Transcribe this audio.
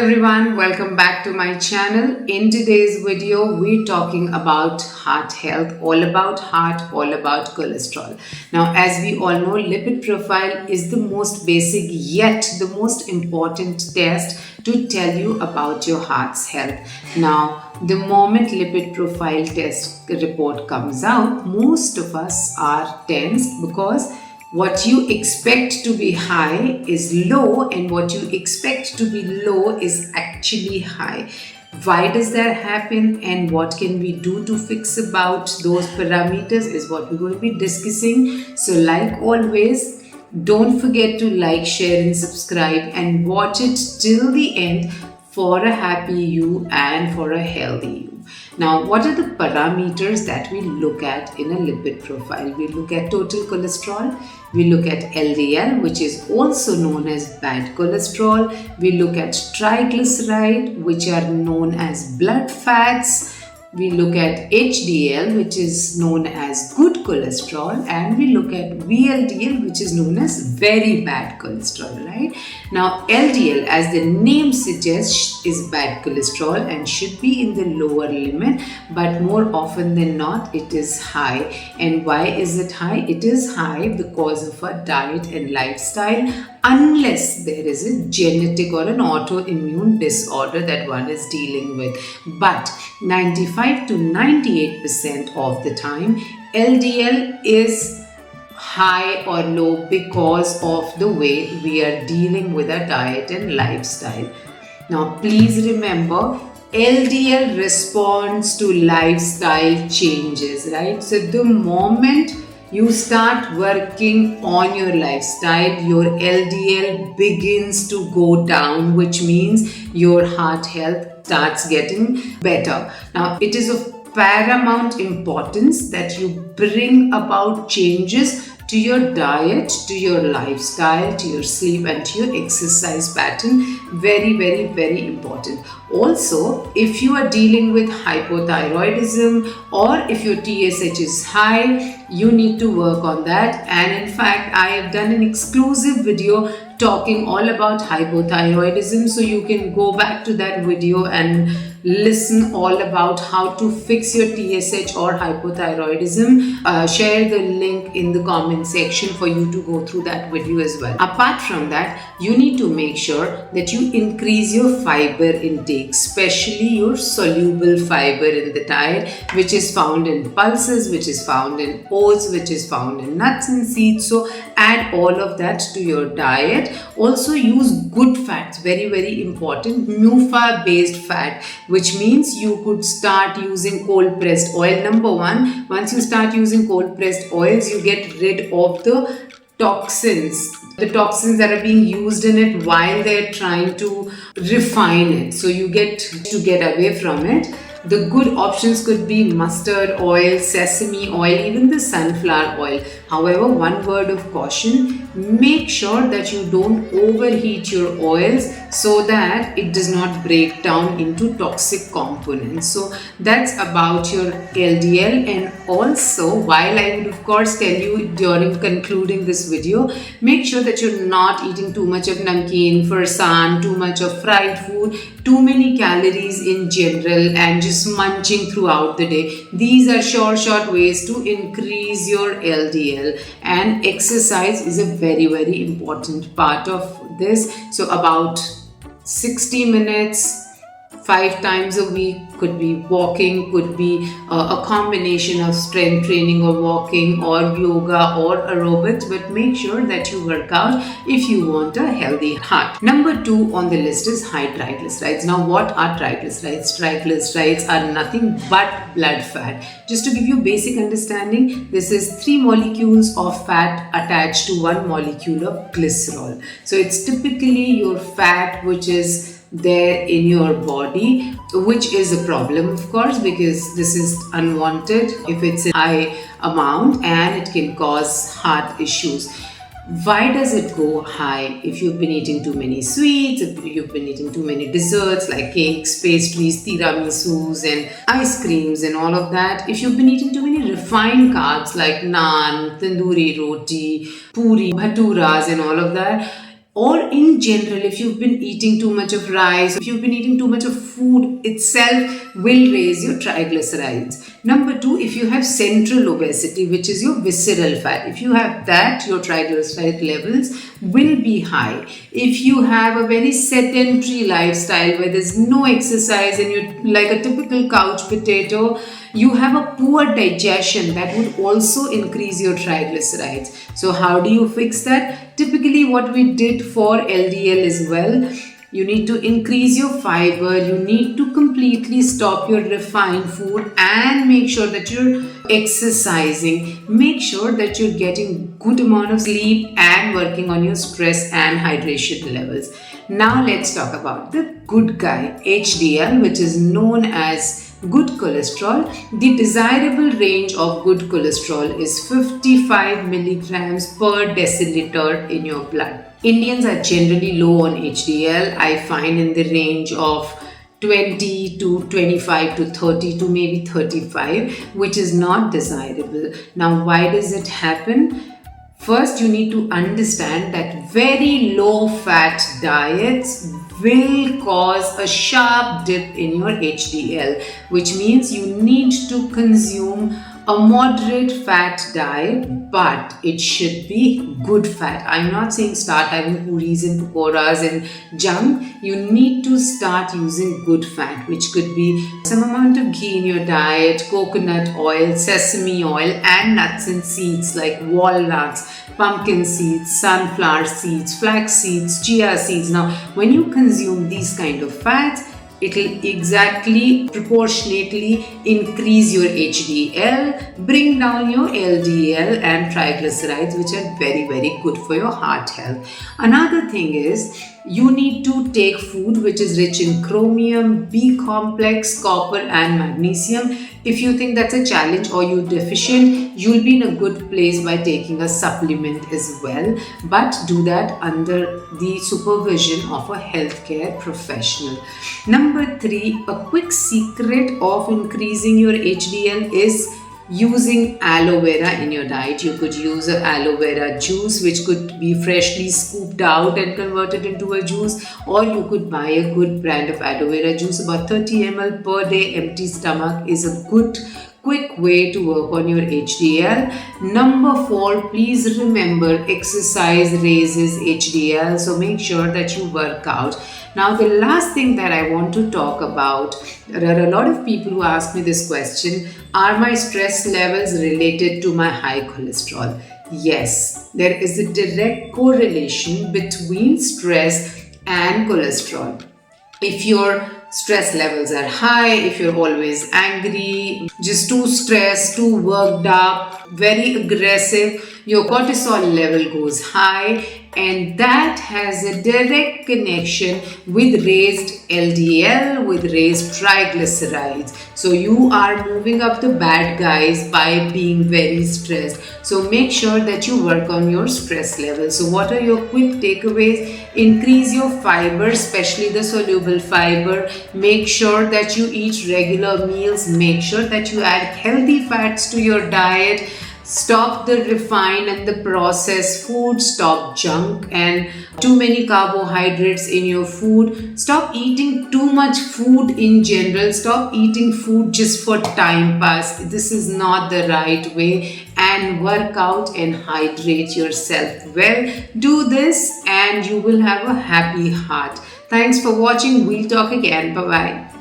everyone, welcome back to my channel. In today's video, we're talking about heart health, all about heart, all about cholesterol. Now, as we all know, lipid profile is the most basic yet the most important test to tell you about your heart's health. Now, the moment lipid profile test report comes out, most of us are tense because what you expect to be high is low and what you expect to be low is actually high. Why does that happen and what can we do to fix about those parameters is what we're going to be discussing. So like always, don't forget to like, share and subscribe and watch it till the end for a happy you and for a healthy you. Now, what are the parameters that we look at in a lipid profile? We look at total cholesterol, we look at LDL, which is also known as bad cholesterol, we look at triglyceride, which are known as blood fats, we look at HDL, which is known as good cholesterol, and we look at VLDL, which is known as very bad cholesterol, right? Now, LDL, as the name suggests, is bad cholesterol and should be in the lower limit, but more often than not, it is high. And why is it high? It is high because of a diet and lifestyle, unless there is a genetic or an autoimmune disorder that one is dealing with. But 95 to 98% of the time, LDL is high or low because of the way we are dealing with our diet and lifestyle. Now, please remember, LDL responds to lifestyle changes, right? So the moment you start working on your lifestyle, your LDL begins to go down, which means your heart health starts getting better. Now, it is of paramount importance that you bring about changes to your diet, to your lifestyle, to your sleep and to your exercise pattern. Very, very, very important. Also, if you are dealing with hypothyroidism or if your TSH is high, you need to work on that. And in fact, I have done an exclusive video talking all about hypothyroidism, so you can go back to that video and listen all about how to fix your TSH or hypothyroidism. Share the link in the comment section for you to go through that video as well. Apart from that, you need to make sure that you increase your fiber intake, especially your soluble fiber in the diet, which is found in pulses, which is found in oats, which is found in nuts and seeds. So add all of that to your diet. Also use good fats, very, very important, MUFA-based fat, which means you could start using cold pressed oil. Number one, once you start using cold pressed oils, you get rid of the toxins that are being used in it while they're trying to refine it. So you get to get away from it. The good options could be mustard oil, sesame oil, even the sunflower oil. However, one word of caution, make sure that you don't overheat your oils so that it does not break down into toxic components. So that's about your LDL. And also, while I would of course tell you during concluding this video, make sure that you're not eating too much of namkeen, farsan, too much of fried food, too many calories in general, and just munching throughout the day. These are short ways to increase your LDL, and exercise is a very, very important part of this. So about 60 minutes 5 times a week, could be walking, could be a combination of strength training or walking or yoga or aerobics, but make sure that you work out if you want a healthy heart. Number 2 on the list is high triglycerides. Now, what are triglycerides? Triglycerides are nothing but blood fat. Just to give you basic understanding, this is 3 molecules of fat attached to 1 molecule of glycerol. So it's typically your fat which is there in your body, which is a problem of course, because this is unwanted if it's a high amount and it can cause heart issues. Why does it go high? If you've been eating too many sweets, if you've been eating too many desserts like cakes, pastries, tiramisus and ice creams and all of that, if you've been eating too many refined carbs like naan, tandoori roti, puri, bhaturas and all of that, or in general, if you've been eating too much of rice, if you've been eating too much of food itself, will raise your triglycerides. Number two, if you have central obesity, which is your visceral fat, if you have that, your triglyceride levels will be high. If you have a very sedentary lifestyle where there's no exercise and you're like a typical couch potato, you have a poor digestion, that would also increase your triglycerides. So how do you fix that? Typically what we did for LDL as well, you need to increase your fiber, you need to completely stop your refined food and make sure that you're exercising, make sure that you're getting good amount of sleep and working on your stress and hydration levels. Now let's talk about the good guy, HDL, which is known as good cholesterol. The desirable range of good cholesterol is 55 milligrams per deciliter in your blood. Indians are generally low on HDL. I find in the range of 20 to 25 to 30 to maybe 35, which is not desirable. Now, why does it happen? First, you need to understand that very low fat diets will cause a sharp dip in your HDL, which means you need to consume a moderate fat diet, but it should be good fat. I'm not saying start having puris and pakoras and junk. You need to start using good fat, which could be some amount of ghee in your diet, coconut oil, sesame oil, and nuts and seeds like walnuts, pumpkin seeds, sunflower seeds, flax seeds, chia seeds. Now, when you consume these kind of fats, it will exactly proportionately increase your HDL, bring down your LDL and triglycerides, which are very, very good for your heart health. Another thing is, you need to take food which is rich in chromium, B complex, copper and magnesium. If you think that's a challenge or you're deficient, you'll be in a good place by taking a supplement as well. But do that under the supervision of a healthcare professional. Number 3, a quick secret of increasing your HDL is using aloe vera in your diet. You could use an aloe vera juice, which could be freshly scooped out and converted into a juice, or you could buy a good brand of aloe vera juice. About 30 ml per day, empty stomach, is a good quick way to work on your HDL. Number 4, please remember, exercise raises HDL, so make sure that you work out. Now, the last thing that I want to talk about, there are a lot of people who ask me this question: are my stress levels related to my high cholesterol? Yes, there is a direct correlation between stress and cholesterol. If your stress levels are high, if you're always angry, just too stressed, too worked up, very aggressive, your cortisol level goes high, and that has a direct connection with raised LDL, with raised triglycerides. So you are moving up the bad guys by being very stressed. So make sure that you work on your stress level. So what are your quick takeaways? Increase your fiber, especially the soluble fiber. Make sure that you eat regular meals. Make sure that you add healthy fats to your diet. Stop the refined and the processed food. Stop junk and too many carbohydrates in your food. Stop eating too much food in general. Stop eating food just for time pass. This is not the right way. And work out and hydrate yourself well. Do this and you will have a happy heart. Thanks for watching. We'll talk again. Bye-bye.